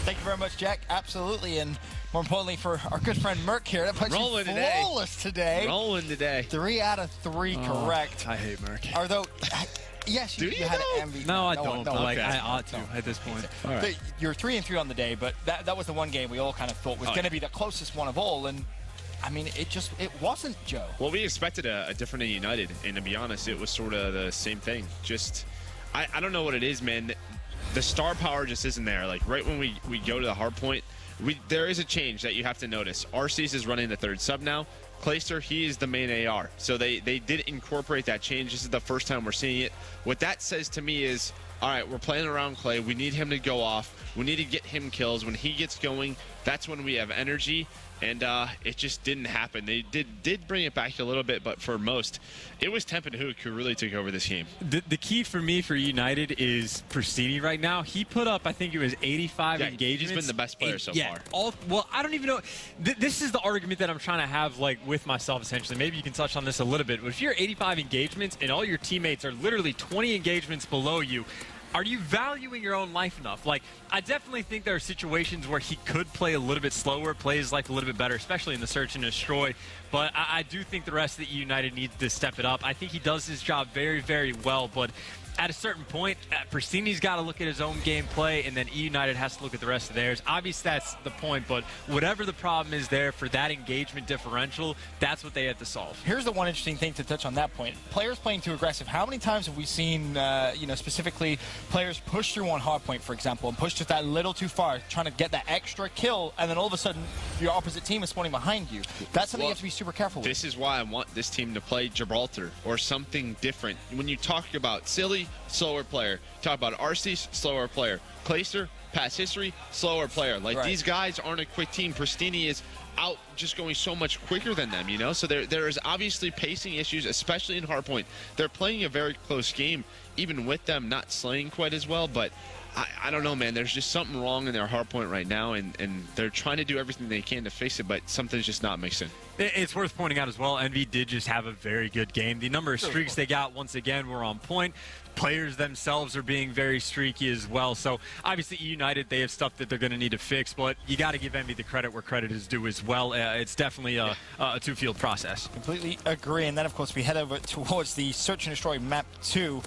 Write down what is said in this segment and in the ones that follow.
Thank you very much, Jack. Absolutely, and more importantly for our good friend Merck here, that puts you flawless today. Rolling today. 3 out of 3 correct. I hate Merck. Although, yes, you had envy. No, I don't. No, like I ought to at this point. All right. You're 3-3 on the day, but that was the one game we all kind of thought was going to be the closest one of all, and I mean, it wasn't, Joe. Well, we expected a different EUnited, and to be honest, it was sort of the same thing. Just, I don't know what it is, man. The star power just isn't there. Like, right when we go to the hard point, there is a change that you have to notice. Arceus is running the 3rd sub now. Clayster, he is the main AR. So they did incorporate that change. This is the first time we're seeing it. What that says to me is, all right, we're playing around Clay. We need him to go off. We need to get him kills. When he gets going, that's when we have energy. And it just didn't happen. They did bring it back a little bit, but for most, it was Temp and Hook who really took over this game. The key for me for United is Pristini right now. He put up, I think it was 85 engagements. He's been the best player so far. Well, I don't even know. This is the argument that I'm trying to have, like, with myself, essentially. Maybe you can touch on this a little bit. But if you're 85 engagements and all your teammates are literally 20 engagements below you, are you valuing your own life enough? Like, I definitely think there are situations where he could play a little bit slower, play his life a little bit better, especially in the search and destroy. But I do think the rest of the EUnited needs to step it up. I think he does his job very, very well. But at a certain point, Pristini's got to look at his own gameplay, and then EUnited has to look at the rest of theirs. Obviously, that's the point, but whatever the problem is there for that engagement differential, that's what they have to solve. Here's the one interesting thing to touch on that point. Players playing too aggressive. How many times have we seen, specifically players push through on hardpoint, for example, and push just that little too far, trying to get that extra kill, and then all of a sudden, your opposite team is spawning behind you. That's something you have to be super careful with. This is why I want this team to play Gibraltar or something different. When you talk about Silly, slower player. Talk about Arceus, slower player. Clayster, past history, slower player. Like, these guys aren't a quick team. Pristini is out just going so much quicker than them, you know? So there is obviously pacing issues, especially in hardpoint. They're playing a very close game, even with them not slaying quite as well, but I don't know, man. There's just something wrong in their hardpoint right now, and they're trying to do everything they can to fix it, but something's just not mixing. It's worth pointing out as well, Envy did just have a very good game. The number of streaks they got, once again, were on point. Players themselves are being very streaky as well. So, obviously, EUnited, they have stuff that they're going to need to fix, but you got to give Envy the credit where credit is due as well. It's definitely a two-field process. Completely agree. And then, of course, we head over towards the Search and Destroy Map 2.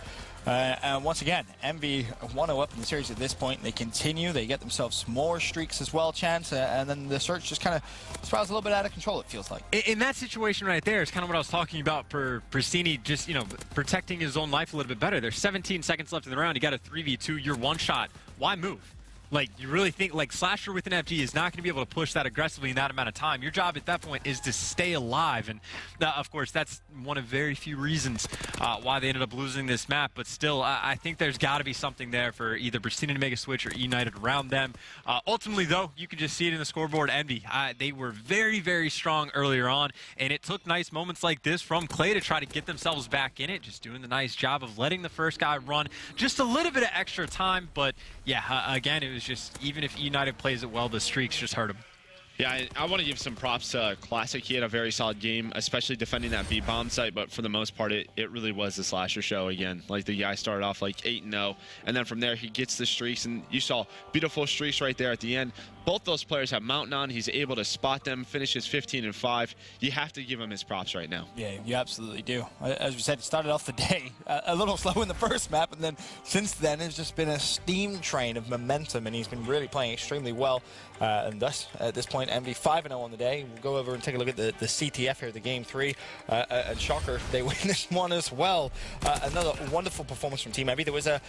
Once again, Envy 1-0 up in the series at this point. They continue. They get themselves more streaks as well, Chance, and then the search just kind of spirals a little bit out of control, it feels like. In that situation right there is kind of what I was talking about for Pristini, just, protecting his own life a little bit better. There's 17 seconds left in the round. You got a 3v2. You're one shot. Why move? Like, you really think, like, Slasher with an FG is not going to be able to push that aggressively in that amount of time. Your job at that point is to stay alive. And, of course, that's one of very few reasons why they ended up losing this map. But still, I think there's got to be something there for either Pristini to make a switch or EUnited around them. Ultimately, though, you can just see it in the scoreboard. Envy, they were very, very strong earlier on. And it took nice moments like this from Clay to try to get themselves back in it. Just doing the nice job of letting the first guy run just a little bit of extra time. But, yeah, again, it was just, even if EUnited plays it well, the streaks just hurt him. Yeah, I want to give some props to Classic. He had a very solid game, especially defending that B-bomb site, but for the most part, it really was the Slasher show again. Like, the guy started off like 8-0, and then from there, he gets the streaks, and you saw beautiful streaks right there at the end. Both those players have Mountain on. He's able to spot them, finishes 15-5. You have to give him his props right now. Yeah, you absolutely do. As we said, it started off the day a little slow in the first map, and then since then, it's just been a steam train of momentum, and he's been really playing extremely well. And thus, at this point, Envy 5-0 on the day. We'll go over and take a look at the CTF here, the Game 3. And shocker, they win this one as well. Another wonderful performance from Team Envy. There was a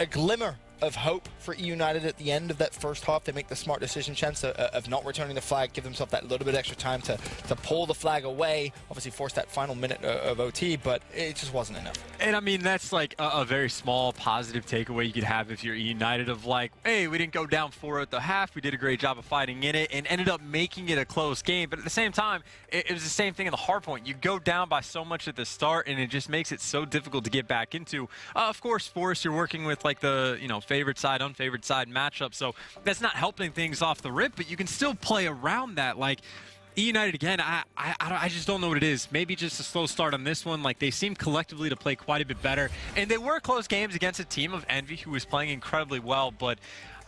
glimmer of hope for EUnited at the end of that first half. They make the smart decision, Chance, of not returning the flag, give themselves that little bit extra time to pull the flag away, obviously force that final minute of OT, but it just wasn't enough. And I mean, that's like a very small positive takeaway you could have if you're EUnited, of like, hey, we didn't go down 4 at the half, we did a great job of fighting in it, and ended up making it a close game. But at the same time, it was the same thing in the hard point. You go down by so much at the start, and it just makes it so difficult to get back into. Of course, Forrest, you're working with like the, favorite side, unfavored side matchup, so that's not helping things off the rip, but you can still play around that. Like, EUnited, again, I just don't know what it is. Maybe just a slow start on this one. Like, they seem collectively to play quite a bit better, and they were close games against a team of Envy who was playing incredibly well, but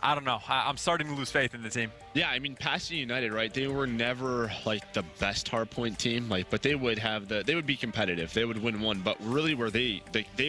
I don't know. I'm starting to lose faith in the team. Yeah, I mean, past United, right? They were never like the best hardpoint team, but they would be competitive. They would win one, but really where they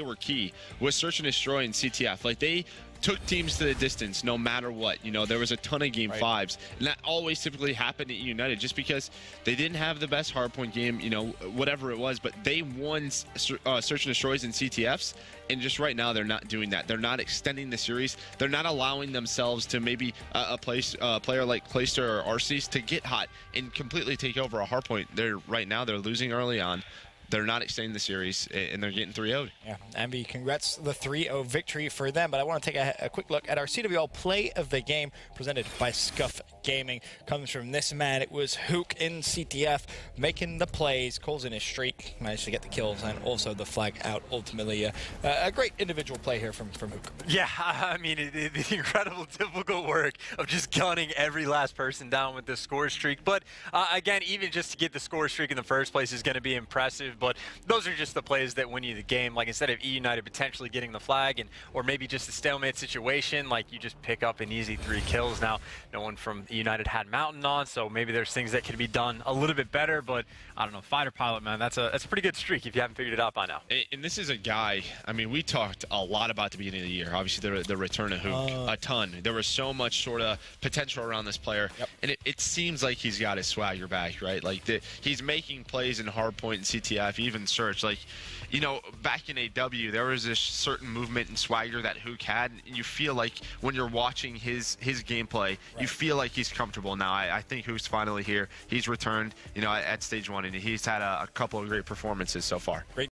were key was search and destroy and CTF. Like they took teams to the distance no matter what. You know, there was a ton of game fives, and that always typically happened at United just because they didn't have the best hardpoint game, you know, whatever it was, but they won search and destroys and CTFs, and just right now they're not doing that. They're not extending the series. They're not allowing themselves to maybe a player like Clayster or Arceus to get hot and completely take over a hardpoint. Right now they're losing early on. They're not extending the series, and they're getting 3-0'd. Yeah, Envy, congrats the 3-0 victory for them. But I want to take a quick look at our CWL play of the game presented by Scuff Gaming. Comes from this man. It was Hook in CTF making the plays, calls in his streak, managed to get the kills, and also the flag out ultimately. A great individual play here from Hook. Yeah, I mean, the incredible, difficult work of just gunning every last person down with this score streak. But again, even just to get the score streak in the first place is going to be impressive. But those are just the plays that win you the game. Like instead of eUnited potentially getting the flag, or maybe just a stalemate situation, like you just pick up an easy 3 kills. Now, no one from eUnited had Mountain on, so maybe there's things that can be done a little bit better. But I don't know, Fighter Pilot, man, that's a pretty good streak if you haven't figured it out by now. And this is a guy. I mean, we talked a lot about the beginning of the year. Obviously, the return of Hook, a ton. There was so much sort of potential around this player, and it seems like he's got his swagger back, right? Like he's making plays in hardpoint and CTF, even search. Like, you know, back in AW, there was this certain movement and swagger that Hook had, and you feel like when you're watching his gameplay, you feel like he's comfortable now. I think Hook's finally here. He's returned, you know, at stage 1, and he's had a couple of great performances so far. Great